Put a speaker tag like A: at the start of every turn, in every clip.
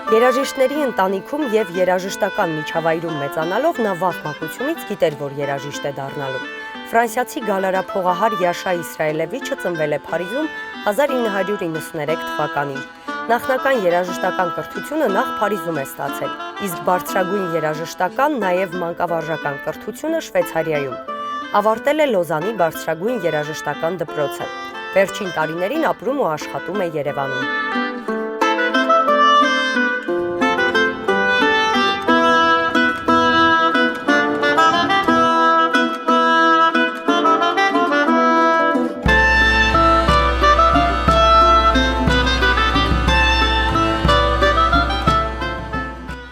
A: Երաժիշտների ընտանիքում եւ երաժշտական միջավայրում մեծանալով նա վաղ մանկությունից գիտեր, որ երաժիշտ է դառնալու։ Ֆրանսիացի գալարափողահար Յաշա Իսրայելևիչը ծնվել է Փարիզում 1993 թվականին։ Նախնական երաժշտական կրթությունը նախ Փարիզում է ստացել, իսկ բարձրագույն երաժշտական, նաև մանկավարժական կրթությունը Շվեյցարիայում։ Ավարտել է Լոզանի բարձրագույն երաժշտական դպրոցը։ Վերջին տարիներին ապրում ու աշխատում է Երևանում։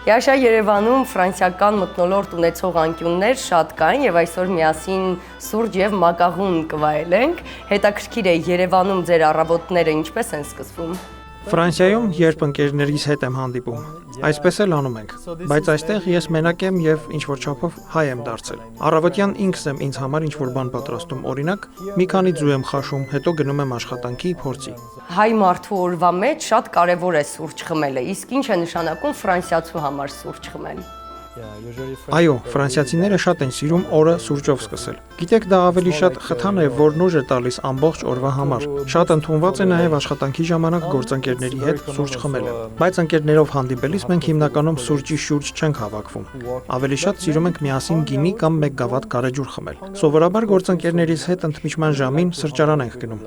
A: Յաշա, Երևանում ֆրանսիական մթնոլորտ ունեցող անկյուններ շատ կային եւ այսօր միասին սուրճ եւ մակաղուն կվայելենք։ Հետաքրքիր է, Երևանում ձեր առավոտները ինչպես են սկսվում։
B: Ֆրանսիայում երբ ընկերներիս հետ եմ հանդիպում, այսպես էլ անում ենք, բայց այստեղ ես մենակ եմ եւ ինչ-որ չափով հայ եմ դարձել։ Առավոտյան ինքս եմ ինձ համար ինչ-որ բան պատրաստում, օրինակ, մի քանի ձու եմ խաշում, հետո գնում եմ աշխատանքի, փորձի։
A: Հայ մարդու օրվա մեջ շատ կարևոր է սուրճ խմելը, իսկ ինչ է նշանակում ֆրանսիացու համար սուրճ խմել։
B: Այո, ֆրանսիացիները շատ են սիրում օրը սուրճով սկսել։ Գիտեք, դա ավելի շատ խթան է, որ ուժ է տալիս ամբողջ օրվա համար։ Շատ ընդունված է նաև աշխատանքի ժամանակ գործընկերների հետ սուրճ խմելը։ Բայց ընկերներով հանդիպելիս մենք հիմնականում սուրճի շուրջ չենք հավաքվում։ Ավելի շատ սիրում ենք միասին գինի կամ մեկ գավաթ գարեջուր խմել։ Սովորաբար գործընկերներիս հետ ընդմիջման ժամին սրճարան ենք գնում։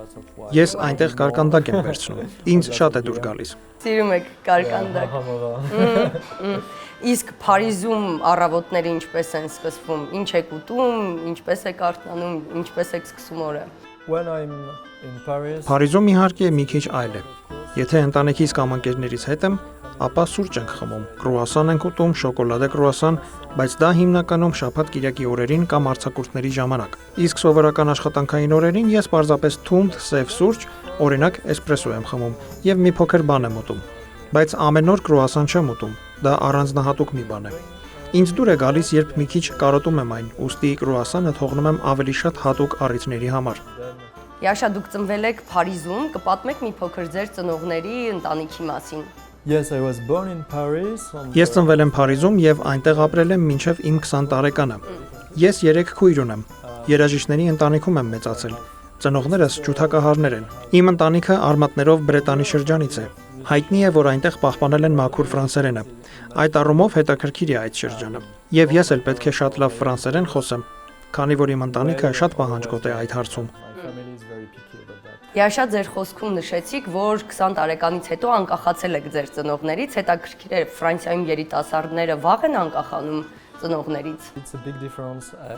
B: Ես այնտեղ կարկանդակ եմ վերցնում։ Ինձ շատ է դուր գալիս։
A: Սիրում եք կարկանդակ։ Իսկ Փարիզում առավոտները ինչպես են սկսվում, ինչ եք ուտում, ինչպես եք արթնանում, ինչպես եք սկսում օրը։
B: Փարիզում իհարկե մի քիչ այլ է։ Եթե ընտանիքիս կամ ընկերներից հետ եմ, ապա սուրճ ենք խմում, կրուասան ենք ուտում, շոկոլադե կրուասան, բայց դա հիմնականում շաբաթ-կիրակի օրերին կամ արձակուրդների ժամանակ։ Իսկ սովորական աշխատանքային օրերին ես պարզապես թունդ, սև սուրճ, օրինակ էսպրեսո եմ խմում եւ մի փոքր բան եմ ուտում։ Բայց ամեն օր կրուասան չեմ ուտում, դա առանձնահատուկ մի բան է։ Ինձ դուր է գալիս, երբ մի քիչ կարոտում եմ այն, ուստի կրուասանը թողնում եմ ավելի շատ հատուկ առիթների համար։
A: Յաշա, դուք ծնվել եք Փարիզում, կպատմեք մի փոքր ձեր ծնողների ընտանիքի մասին։
B: Ես ծնվել եմ Փարիզում եւ այնտեղ ապրել եմ մինչեւ իմ 20 տարեկանը։ Ես 3 քույր ունեմ։ Երաժիշտների ընտանիքում եմ մեծացել։ Ծնողներս ջութակահարներ են։ Իմ ընտանիքը արմատներով Բրետանի շրջանից է։ Հայտնի է, որ այնտեղ պահպանել են մաքուր ֆրանսերենը։ Այդ առումով հետաքրքիր է այդ շրջանը։ Եվ ես էլ պետք է շատ լավ ֆրանսերեն խոսեմ, քանի որ իմ ընտանիքը շատ պահանջկոտ է այդ հարցում։
A: Յաշա, ձեր խոսքում նշեցիք, որ 20 տարեկանից հետո անկախացել եք ձեր ծնողներից, հետաքրքիր է, Ֆրանսիայում երիտասարդները վաղ են անկախանում ծնողներից։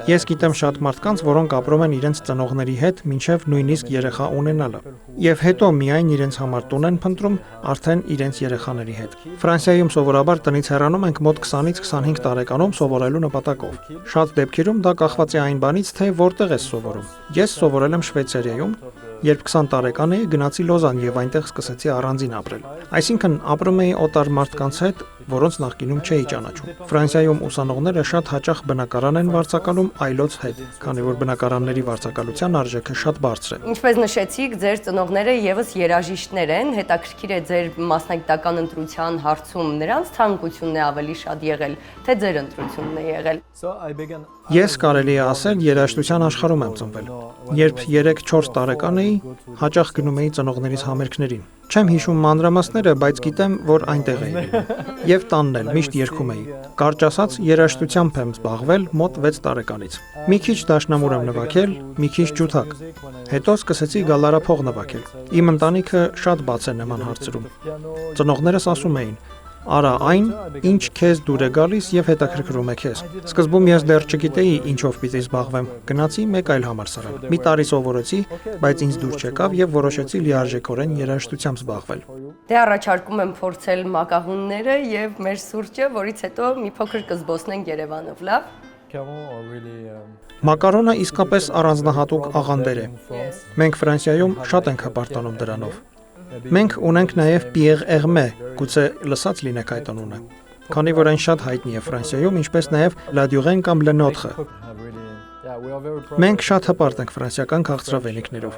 B: Ես գիտեմ շատ մարդկանց, որոնք ապրում են իրենց ծնողների հետ մինչև նույնիսկ երեխա ունենալը, եւ հետո միայն իրենց համար տուն են փնտրում արդեն իրենց երեխաների հետ։ Ֆրանսիայում սովորաբար տնից հեռանում ենք մոտ 20-ից 25 տարեկանում սովորելու նպատակով։ Շատ դեպքերում դա կախված է այն բանից, թե որտեղ ես սովորում։ Ես սովորել եմ Շվեյցարիայում, երբ 20 տարեկան էի, գնացի Լոզան եւ այնտեղ սկսեցի առանձին ապրել։ Այսինքն ապրում էի օտար մարդկանց հետ, որոնց նախկինում չէի ճանաչում։ Ֆրանսիայում ուսանողները շատ հաճախ բնակարան են վարձակալում այլոց հետ, քանի որ բնակարանների վարձակալության արժեքը շատ բարձր է։
A: Ինչպես նշեցիք, ձեր ծնողները եւս երաժիշտներ են, հետաքրքիր է ձեր մասնագիտական ընտրության հարցում նրանց թանկությունն է ավելի շատ եղել, թե ձեր ընտրությունն է եղել։
B: Ես կարելի է ասել երաժշտության աշխարհում եմ ծնվել։ Երբ 3-4 տարեկան էի, հաճախ գնում էի ծնողներիս համերգներին։ Չեմ հիշում մանրամասները, բայց գիտեմ, որ այնտեղ էի։ Եվ տանն էլ միշտ երգում էի։ Կարճ ասած, երաժշտությամբ եմ զբաղվել մոտ 6 տարեկանից։ Մի քիչ դաշնամուր եմ նվագել, մի քիչ ջութակ։ Հետո սկսեցի գալարափող նվագել։ Իմ ընտանիքը շատ բաց է նման հարցերում։ Ծնողներս ասում էին. «Արա այն, ինչ քեզ դուր է գալիս եւ հետաքրքրում է քեզ»։ Սկզբում ես դեռ չգիտեի ինչով պիտի զբաղվեմ։ Գնացի մեկ այլ համալսարան։ Մի տարի սովորեցի, բայց ինձ դուր չեկավ եւ որոշեցի լիարժեքորեն երաժշտությամբ զբաղվել։
A: Դե առաջարկում եմ փորձել մակաղունները եւ մեր սուրճը, որից հետո մի փոքր կզբոսնենք Երևանով, լավ։
B: Մակարոնը իսկապես առանձնահատուկ աղանդեր է։ Մենք Ֆրանսիայում շատ ենք հպարտանում դրանով։ Մենք ունենք նաև Պիեր Էրմե, գուցե լսած լինեք այդ անունը, քանի որ այն շատ հայտնի է Ֆրանսիայում, ինչպես նաև La Durenne կամ Le Nôtre։ Մենք շատ հպարտ ենք ֆրանսիական քաղցրավենիքներով։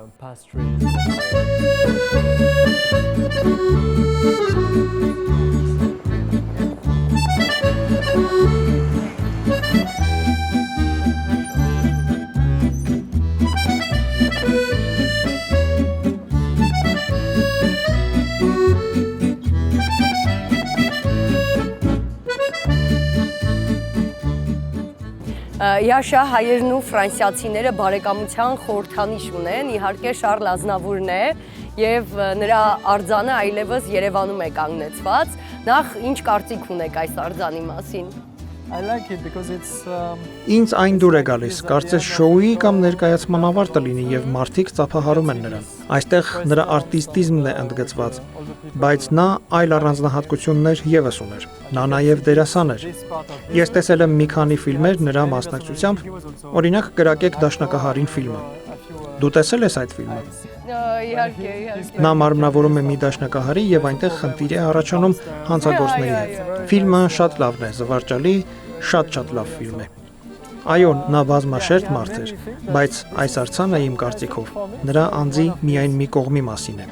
A: Յաշա հայերն ու ֆրանսիացիները բարեկամության խորհրդանիշ ունեն, իհարկե Շարլ Ազնավուրն է եւ նրա արձանը այլևս Երևանում է կանգնեցված։ Նախ ինչ կարծիք ունեք այս արձանի մասին։
B: Ինձ այն դուր է գալիս, կարծես շոուի կամ ներկայացման ավարտը լինի եւ մարդիկ ծափահարում են նրան։ Այստեղ նրա արտիստիզմն է ընդգծված, բայց նա այլ առանձնահատկություններ եւս ուներ։ Նա նաեւ դերասան էր։ Ես տեսել եմ մի քանի ֆիլմեր նրա մասնակցությամբ, օրինակ Կրակեք դաշնակահարին ֆիլմը։ Դու տեսել ես այդ ֆիլմը։
A: Իհարկե։
B: Նա մարմնավորում է մի դաշնակահարի եւ այնտեղ խնդիր է առաջանում հանցագործների հետ։ Ֆիլմը շատ լավն է, զվարճալի, շատ լավ ֆիլմ է։ Այո, նա բազմաշերտ մարդ էր, բայց այս արձանը իմ կարծիքով նրա անձի միայն մի կողմի մասին է։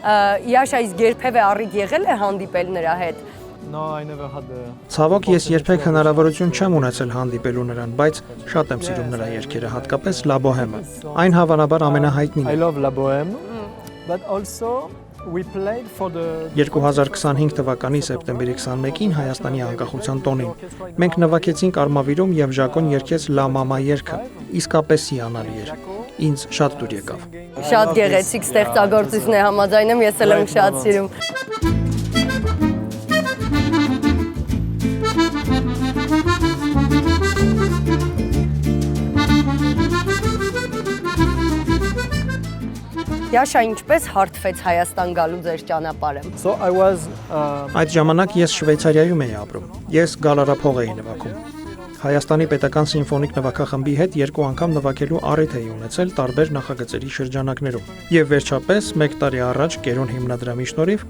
A: Յաշա, իսկ երբևէ առիթ եղել է հանդիպել նրա հետ։
B: Ցավոք ես երբեք հնարավորություն չեմ ունեցել հանդիպելու նրան, բայց շատ եմ սիրում նրա երգերը, հատկապես La Bohème-ը։ Այն հավանաբար ամենահայտնին է։ 2025 թվականի սեպտեմբերի 21-ին Հայաստանի անկախության տոնին մենք նվագեցինք Արմավիրում եւ Ժակոն երգեց La Mama երգը, իսկապես հիանալի էր։ Ինձ շատ դուր եկավ։
A: Շատ գեղեցիկ ստեղծագործություն է, համաձայն եմ, ես էլ եմ շատ սիրում։ Յաշա, ինչպես հարթվեց Հայաստան գալու ձեր ճանապարհը։
B: Այդ ժամանակ ես Շվեյցարիայում էի ապրում։ Ես գալարափող էի նվագում։ Հայաստանի պետական սիմֆոնիկ նվագախմբի հետ 2 անգամ նվագելու առիթ էի ունեցել տարբեր նախագծերի շրջանակներում։ Եվ վերջապես 1 տարի առաջ Կերոն հիմնադրամի շնորհիվ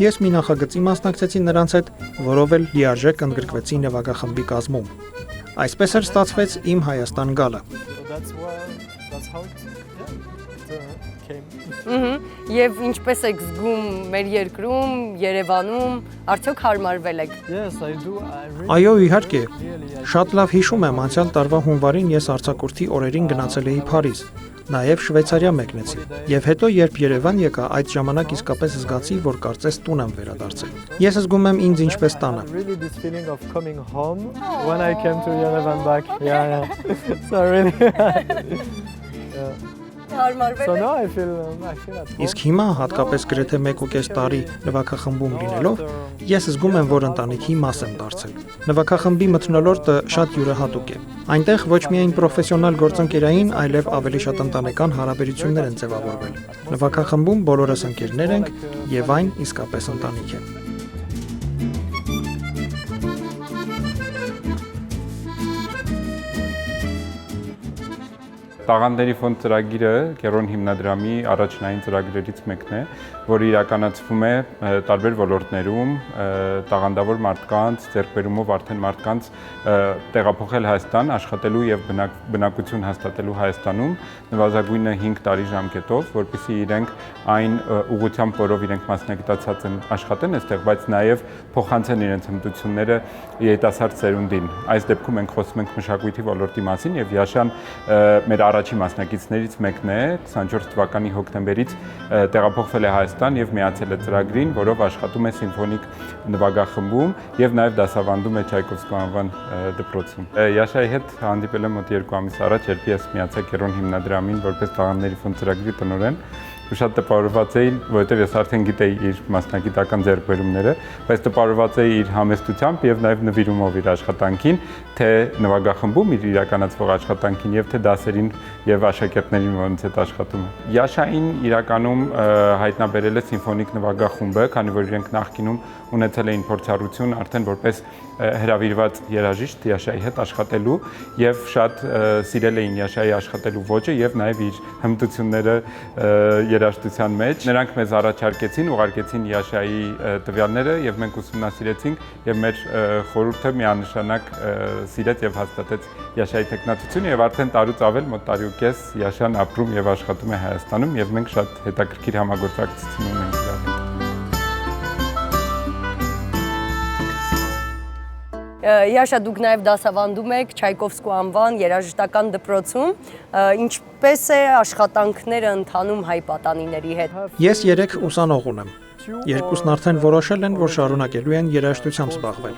B: ես մի նախագծի մասնակցեցի նրանց հետ, որով էլ լիարժեք ընդգրկվեցի նվագախմբի կազմում։ Այսպես էլ ստացվեց իմ Հայաստան գալը։
A: Եվ ինչպես եք զգում մեր երկրում, Երևանում, արդյոք հարմարվել եք։
B: Այո, իհարկե։ Շատ լավ հիշում եմ անցյալ տարվա հունվարին ես արձակուրդի օրերին գնացել էի Փարիզ, նաև Շվեյցարիա մեկնեցի։ Եվ հետո երբ Երևան եկա, այդ ժամանակ իսկապես զգացի, որ կարծես տուն եմ վերադարձել։ Ես զգում եմ ինձ ինչպես տանը։ Իսկ հիմա հատկապես գրեթե 1.5 տարի նվագախմբում լինելով, ես զգում եմ, որ ընտանիքի մաս եմ դարձել։ Նվագախմբի մթնոլորտը շատ յուրահատուկ է։ Այնտեղ ոչ միայն պրոֆեսիոնալ գործընկերային, այլև ավելի շատ ընտանեկան հարաբերություններ են ձևավորվել։ Նվագախմբում բոլորս ընկերներ ենք եւ այն իսկապես ընտանիք է։
C: Տաղանդների ֆոնդ ծրագիրը Կերոն հիմնադրամի առաջնային ծրագրերից մեկն է, որը իրականացվում է տարբեր ոլորտներում, տաղանդավոր մարդկանց, ձեռքբերումով արդեն մարդկանց տեղափոխել Հայաստան, աշխատելու եւ բնակություն հաստատելու Հայաստանում նվազագույնը 5 տարի ժամկետով, որպեսզի իրենք այն ուղղությամբ, որով իրենք մասնագիտացած են աշխատեն այստեղ, բայց նաեւ փոխանցեն իրենց հմտությունները երիտասարդ սերունդին։ Այս դեպքում մենք խոսում ենք մշակույթի ոլորտի մասին եւ Յաշան մեր առաջին մասնակիցներից մեկն է, 24 թվականի հոկտեմբերից տեղափոխվել է Հայաստան եւ միացել է ծրագրին, որով աշխատում է սիմֆոնիկ նվագախմբում եւ նաեւ դասավանդում է Չայկովսկու անվան դպրոցում։ Յաշայի հետ հանդիպել եմ մոտ 2 ամիս առաջ, երբ ես միացա Կերոն հիմնադրամին որպես Տաղանդների ֆոնդ ծրագրի տնօրեն։ Շատ տպավորված էի, որովհետև ես արդեն գիտեի իր մասնագիտական ձեռքբերումները, բայց տպավորված էի իր համեստությամբ եւ նաեւ նվիրումով իր աշխատանքին, թե նվագախմբում իր իրականացվող աշխատանքին եւ թե դասերին եւ աշակերտներին, որոնց հետ աշխատում է։ Յաշային իրականում հայտնաբերել է սիմֆոնիկ նվագախումբը, քանի որ իրենք նախկինում ունեցել էին փորձառություն արդեն որպես հրավիրված երաժիշտ Յաշայի հետ աշխատելու եւ շատ սիրել էին Յաշայի աշխատելու ոճը եւ նաեւ իր հմտությունները երաժշտության մեջ։ Նրանք մեզ առաջարկեցին, ուղարկեցին Յաշայի տվյալները եւ մենք ուսումնասիրեցինք եւ մեր խորհուրդը միանշանակ սիրեց եւ հաստատեց Յաշայի տեխնացությունը եւ արդեն տարուց ավել մոտ տարի ու կես Յաշան ապրում եւ աշխատում է Հայաստանում եւ մենք շատ հետաքրքիր համագործակցություն ունենք դրա հետ։
A: Յաշա, դուք նաև դասավանդում եք Չայկովսկու անվան երաժշտական դպրոցում, ինչպես է աշխատանքները ընթանում հայ պատանիների հետ։
B: Ես 3 ուսանող ունեմ։ Երկուսն արդեն որոշել են, որ շարունակելու են երաժշտությամբ զբաղվել։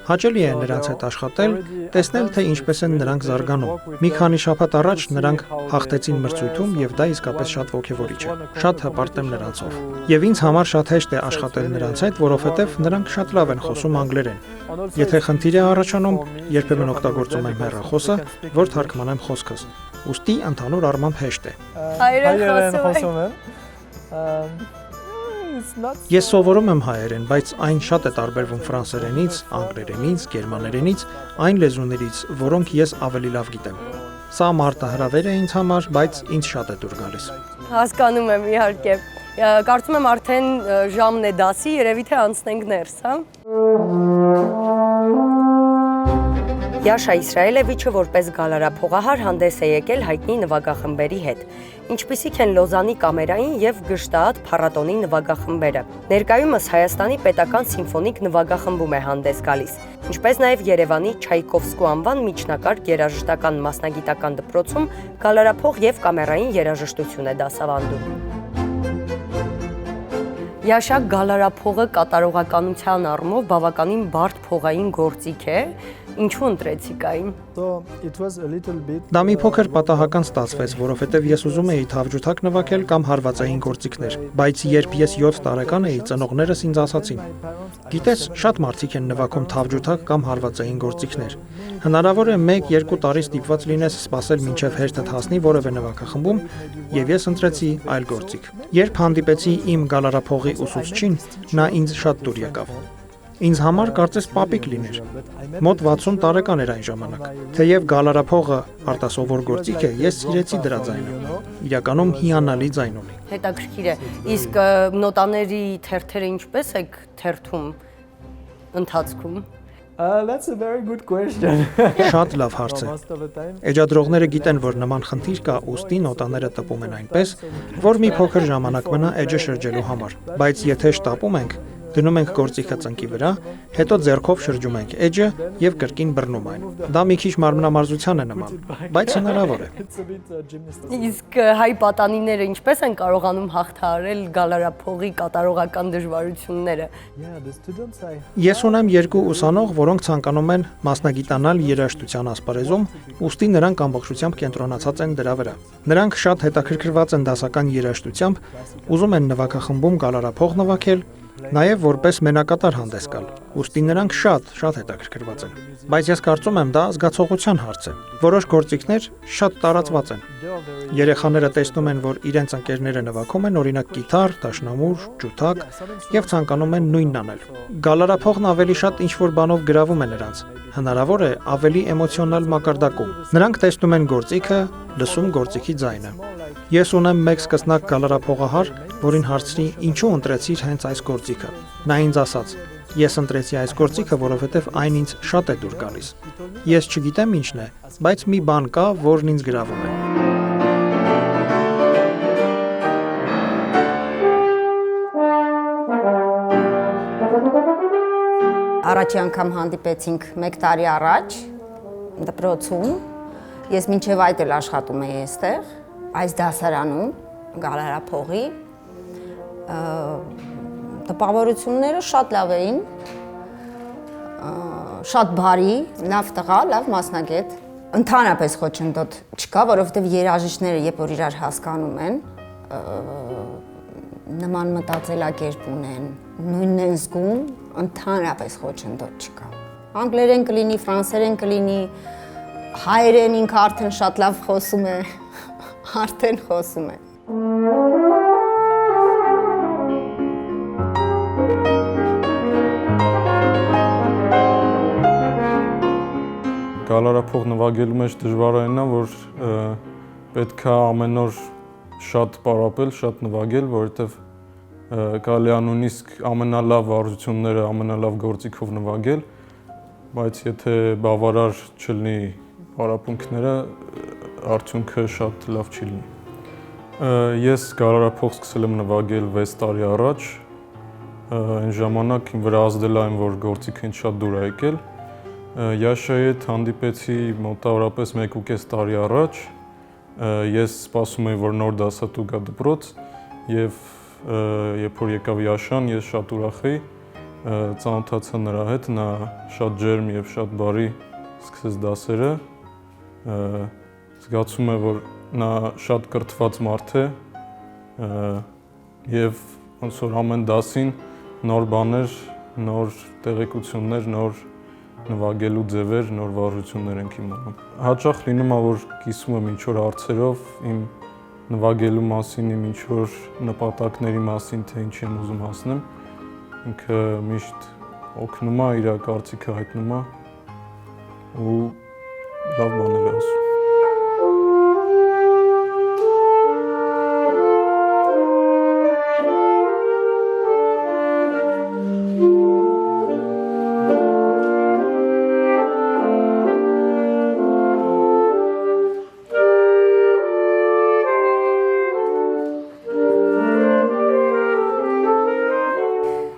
B: Հաճելի է նրանց հետ աշխատել, տեսնել, թե ինչպես են նրանք զարգանում։ Մի քանի շաբաթ առաջ նրանք հաղթեցին մրցույթում եւ դա իսկապես շատ ոգևորիչ է։ Շատ հպարտ եմ նրանցով։ Եվ ինձ համար շատ հեշտ է աշխատել նրանց հետ, որովհետեւ նրանք շատ լավ են խոսում անգլերեն։ Եթե խնդիր է առաջանում, երբեմն օգտագործում եմ հեռախոսը, որ թարգմանեմ խոսքս։ Ուստի ընդհանուր առմամբ հեշտ է։
A: Հայերեն խոսում եք։
B: Ես սովորում եմ հայերեն, բայց այն շատ է տարբերվում ֆրանսերենից, անգլերենից, գերմաներենից, այն լեզուներից, որոնք ես ավելի լավ գիտեմ։ Սա մարտահրավեր է ինձ համար, բայց ինձ շատ է դուր գալիս։
A: Հասկանում եմ, իհարկե։ Կարծում եմ արդեն ժամն է դասի, երևի թե անցնենք ներս, հա։ Յաշա Իսրայելևիչը որպես գալարափողահար հանդես է եկել հայտնի նվագախմբերի հետ, ինչպիսիք են Լոզանի կամերային եւ Գշտաատ փառատոնի նվագախմբերը։ Ներկայումս Հայաստանի պետական սիմֆոնիկ նվագախմբում է հանդես գալիս, ինչպես նաեւ Երևանի Չայկովսկու անվան միջնակարգ երաժշտական մասնագիտական դպրոցում գալարափող եւ կամերային երաժշտություն է դասավանդում։ Յաշա գալարափողը կատարողականության առումով բավականին բարդ փողային գործիք է, ինչու ընտրեցիք այն։
B: Դա մի փոքր պատահական ստացվեց, որովհետև ես ուզում էի թավջութակ նվագել կամ հարվածային գործիքներ, բայց երբ ես 7 տարեկան էի, ծնողներս ինձ ասացին. «Գիտես, շատ մարդիկ են նվագում թավջութակ կամ հարվածային գործիքներ։ Հնարավոր է 1-2 տարի ստիպված լինես սպասել մինչև հերթդ հասնի որևէ նվագախմբում, եւ ես ընտրեցի այլ գործիք»։ Երբ հանդիպեցի իմ գալարափողի ուսուցչին, նա ինձ շատ դուր եկավ։ Ինձ համար կարծես պապիկ լիներ։ Մոտ 60 տարեկան էր այն ժամանակ։ Թեև գալարափողը արտասովոր գործիք է, ես սիրեցի դրա ձայնը։ Իրականում հիանալի ձայն ունի։
A: Հետաքրքիր է։ Իսկ նոտաների թերթերը ինչպես եք թերթում ընթացքում։
D: That's a very good question.
B: Շատ լավ հարց է։ Էջադրողները գիտեն, որ նման խնդիր կա, ուստի նոտաները տպում են այնպես, որ մի փոքր ժամանակ մնա էջը շրջելու համար։ Բայց եթե շտապում ենք, դնում ենք գործիքը ծնկի վրա, հետո ձեռքով շրջում ենք էջը եւ կրկին բռնում այն։ Դա մի քիչ մարմնամարզության է նման, բայց հնարավոր է։
A: Իսկ հայ պատանիները ինչպես են կարողանում հաղթահարել գալարափողի կատարողական դժվարությունները։
B: Ես ունեմ 2 ուսանող, որոնք ցանկանում են մասնագիտանալ երաժշտության ասպարեզում, ուստի նրանք ամբողջությամբ կենտրոնացած են դրա վրա։ Նրանք շատ հետաքրքրված են դասական երաժշտությամբ, ուզում են նվագախմբում գալարափող նվագել, նաև որպես մենակատար հանդես գալ։ Ուստի նրանք շատ հետաքրքրված են։ Բայց ես կարծում եմ, դա զգացողության հարց է։ Որոշ գործիքներ շատ տարածված են։ Երեխաները տեսնում են, որ իրենց ընկերները նվագում են, օրինակ գիտար, դաշնամուր, ջութակ եւ ցանկանում են նույնն անել։ Գալարափողն ավելի շատ ինչ-որ բանով գրավում է նրանց։ Հնարավոր է ավելի էմոցիոնալ մակարդակում։ Նրանք տեսնում են գործիքը, լսում գործիքի ձայնը։ Ես ունեմ մեկ սկսնակ գալարափողահար, որին հարցրի, ինչու ընտրեցիր հենց այս գործիքը։ Նա ինձ ասաց. «Ես ընտրեցի այս գործիքը, որովհետև այն ինձ շատ է դուր գալիս։ Ես չգիտեմ ինչն է, բայց մի բան կա, որն ինձ գրավում է»։
E: Առաջի անգամ հանդիպեցինք 1 տարի առաջ դպրոցում։ Ես մինչև այդ էլ աշխատում էի այստեղ, այս դասարանում, գալարափողի։ Տպավորությունները շատ լավ էին, շատ բարի, լավ տղա, լավ մասնագետ։ Ընդհանրապես խոչընդոտ չկա, որովհետև երաժիշտները, երբ որ իրար հասկանում են, նման մտածելակերպ ունեն, նույնն են զգում, ընդհանրապես խոչընդոտ չկա։ Անգլերեն կլինի, ֆրանսերեն կլինի, հայերեն ինքը արդեն շատ լավ խոսում է, արդեն խոսում է։
F: Գալարափող նվագելու մեջ դժվարն է, որ պետք է ամեն օր շատ պարապել, շատ նվագել, որովհետև կարելի է նույնիսկ ամենալավ վարժությունները, ամենալավ գործիքով նվագել, բայց եթե բավարար չլինի պարապմունքները, արդյունքը շատ լավ չի լինի։ Ես գալարափող սկսել եմ նվագել 6 տարի առաջ, այն ժամանակ իմ վրա ազդել այն, որ գործիքը ինձ շատ դուր է եկել։ Յաշայի հետ հանդիպեցի մոտավորապես 1.5 տարի առաջ, ես սպասում էի, որ նոր դասատու գա դպրոց, եւ երբ որ եկավ Յաշան, ես շատ ուրախ էի, ծանոթացա նրա հետ, նա շատ ջերմ եւ շատ բարի սկսեց դասերը, զգացում է, որ նա շատ կրթված մարդ է եւ ոնց որ ամեն դասին նոր բաներ, նոր տեղեկություններ, նոր նվագելու ձևեր, նոր վարժություններ ենք իմանում։ Հաճախ լինում է, որ կիսում եմ ինչ-որ հարցերով իմ նվագելու մասին, իմ ինչ-որ նպատակների մասին, թե ինչ եմ ուզում հասնեմ։ Ինքը միշտ օգնում է, իր կարծիքը հայտնում է ու լավ բաներ է ասում։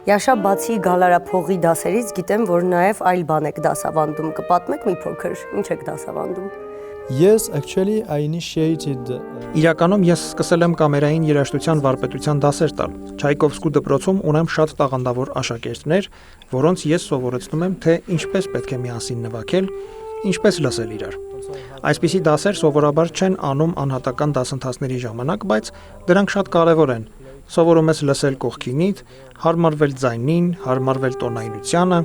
A: Յաշա, բացի գալարափողի դասերից գիտեմ, որ նաև այլ բան եք դասավանդում, կպատմեք մի փոքր, ինչ եք դասավանդում։
D: Yes, actually I initiated
B: Իրականում ես սկսել եմ կամերային երաժշտության վարպետության դասեր տալ։ Չայկովսկու դպրոցում ունեմ շատ տաղանդավոր աշակերտներ, որոնց ես սովորեցնում եմ, թե ինչպես պետք է միասին նվագել, ինչպես լսել իրար։ Այսպիսի դասեր սովորաբար չեն անում անհատական դասընթացների ժամանակ, բայց դրանք շատ կարևոր են։ Սովորում ես լսել կողքինիդ, հարմարվել ձայնին, հարմարվել տոնայնությանը,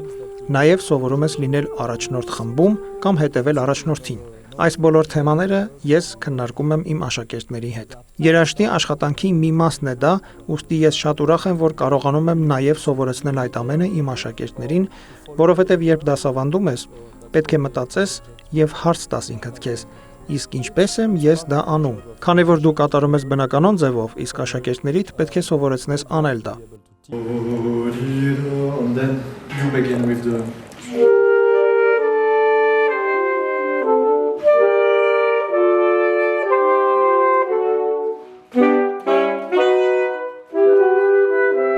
B: նաև սովորում ես լինել առաջնորդ խմբում կամ հետևել առաջնորդին։ Այս բոլոր թեմաները ես քննարկում եմ իմ աշակերտների հետ։ Երաժշտի աշխատանքի մի մասն է դա, ուստի ես շատ ուրախ եմ, որ կարողանում եմ նաև սովորեցնել այդ ամենը իմ աշակերտներին, որովհետև երբ դասավանդում ես, պետք է մտածես եւ հարց տաս ինքդ քեզ. իսկ ինչպես եմ ես դա անում։ Քանի որ դու կատարում ես բնականon ձևով, իսկ աշակերտներիդ պետք է սովորեցնես անել դա։
D: and then you begin with the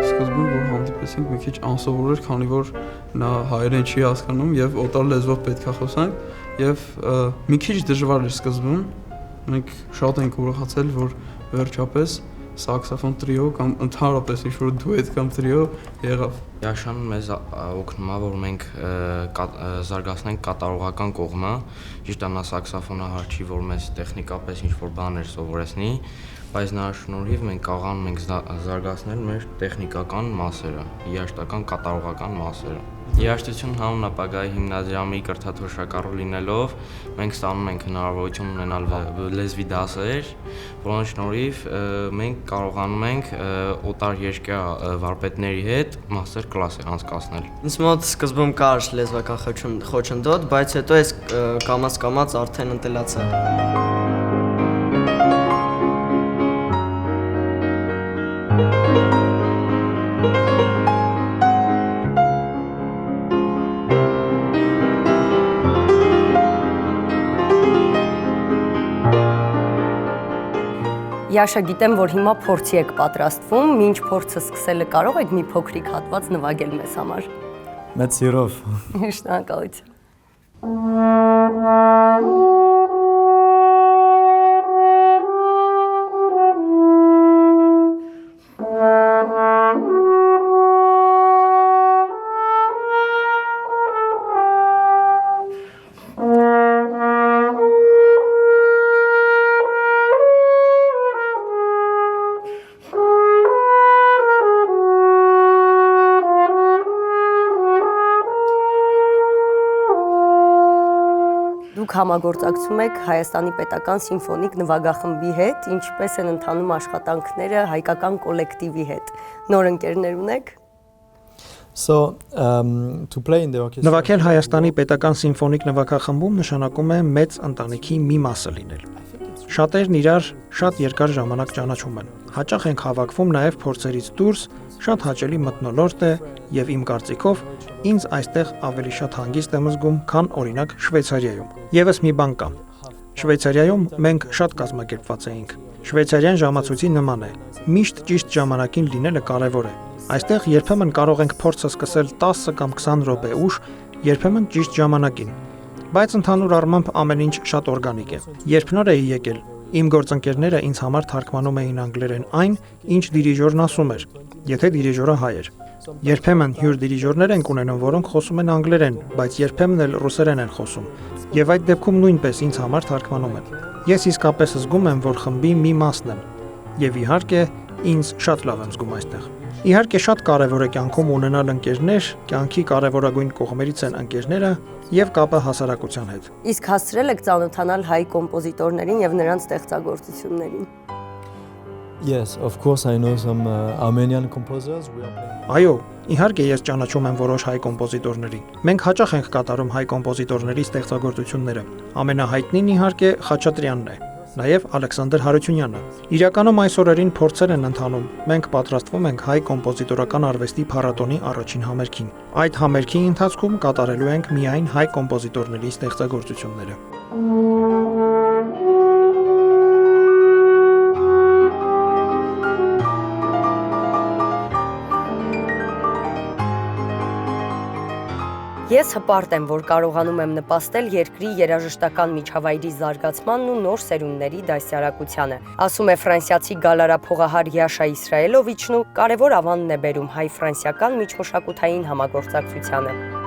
G: Սկզբում որ հանդիպեցինք մի քիչ անսովոր էր, քանի որ նա հայերեն չի հասկանում եւ օտար լեզվով պետք է խոսանք եւ մի քիչ դժվար էր սկզբում։ Մենք շատ ենք ուրախացել, որ վերջապես սաքսոֆոն տրիո կամ ընդհանրապես ինչ-որ դուետ կամ տրիո եղավ։
H: Յաշան մեզ օգնում է, որ մենք զարգացնենք կատարողական կողմը, ճիշտ է նա սաքսոֆոնը հարցի, որ մեզ տեխնիկապես ինչ-որ բաներ սովորեցնի, բայց նրա շնորհիվ մենք կարողանում ենք զարգացնել մեր տեխնիկական մասերը, երաժշտական կատարողական մասերը։ Երաժշտություն հանուն ապագայի հիմնադրամի կրթաթոշակառու լինելով, մենք ստանում ենք հնարավորություն ունենալ լեզվի դասեր, որոնց շնորհիվ մենք կարողանում ենք օտար երկրյա վարպետների հետ մաստեր կլասեր անցկացնել։
I: Ինձ մոտ սկզբում կար լեզվական խոչընդոտ, բայց հետո ես կամաց արդեն ընտելացա։
A: Յաշա, գիտեմ, որ հիմա փորձի եք պատրաստվում, մինչ փորձը սկսելը կարող եք մի փոքրիկ հատված նվագել մեզ համար։
D: Մեծ սիրով։
A: Շնորհակալություն։ Դուք համագործակցում եք Հայաստանի պետական սիմֆոնիկ նվագախմբի հետ, ինչպես են ընթանում աշխատանքները հայկական կոլեկտիվի հետ։ Նոր ընկերներ ունեք։
D: So to play in the orchestra.
B: Նվագել Հայաստանի պետական սիմֆոնիկ նվագախմբում նշանակում է մեծ ընտանիքի մի մասը լինել։ Շատերն իրար շատ երկար ժամանակ ճանաչում են։ Հաճախ ենք հավաքվում նաև փորձերից դուրս, շատ հաճելի մթնոլորտ է եւ իմ կարծիքով ինձ այստեղ ավելի շատ հանգիստ եմ զգում, քան օրինակ Շվեյցարիայում։ Եվս մի բան կա։ Շվեյցարիայում մենք շատ կազմակերպված էինք։ Շվեյցարյան ժամացույցի նման է։ Միշտ ճիշտ ժամանակին լինելը կարևոր է։ Այստեղ երբեմն կարող ենք փորձը սկսել 10 կամ 20 րոպե ուշ, երբեմն ճիշտ ժամանակին։ Բայց ընդհանուր առմամբ ամեն ինչ շատ օրգանիկ է։ Երբ նոր էի եկել, Իմ գործընկերները ինձ համար թարգմանում էին անգլերեն այն, ինչ դիրիժորն ասում էր, եթե դիրիժորը հայ էր։ Երբեմն հյուր դիրիժորներ են ունենում, որոնք խոսում են անգլերեն, բայց երբեմն էլ ռուսերեն են խոսում։ Եվ այդ դեպքում նույնպես ինձ համար թարգմանում են։ Ես իսկապես զգում եմ, որ խմբի մի մասն եմ։ Եվ իհարկե, ինձ շատ լավ եմ զգում այստեղ։ Իհարկե շատ կարևոր է կյանքում ունենալ ընկերներ, կյանքի կարևորագույն կողմերից են ընկերները եւ կապը հասարակության հետ։
A: Իսկ հասցրել եք ծանոթանալ հայ կոմպոզիտորներին եւ նրանց ստեղծագործություններին։
D: Yes, of course I know some Armenian composers. We are playing.
B: Այո, իհարկե ես ճանաչում եմ որոշ հայ կոմպոզիտորների։ Մենք հաճախ ենք կատարում հայ կոմպոզիտորների ստեղծագործությունները։ Ամենահայտնին իհարկե Խաչատրյանն է, նաև Ալեքսանդր Հարությունյանը։ Իրականում այս օրերին փորձեր են ընթանում։ Մենք պատրաստվում ենք հայ կոմպոզիտորական արվեստի փառատոնի առաջին համերգին։ Այդ համերգի ընթացքում կատարելու ենք միայն հայ կոմպոզիտորների ստեղծագործությունները։
A: Ես հպարտ եմ, որ կարողանում եմ նպաստել երկրի երաժշտական միջավայրի զարգացմանն ու նոր սերունդների դասյարակությանը, ասում է ֆրանսիացի գալարափողահար Յաշա Իսրայելովիչն ու կարևոր ավանն է բերում հայ-ֆրանսիական միջմշակութային համագործակցությանը։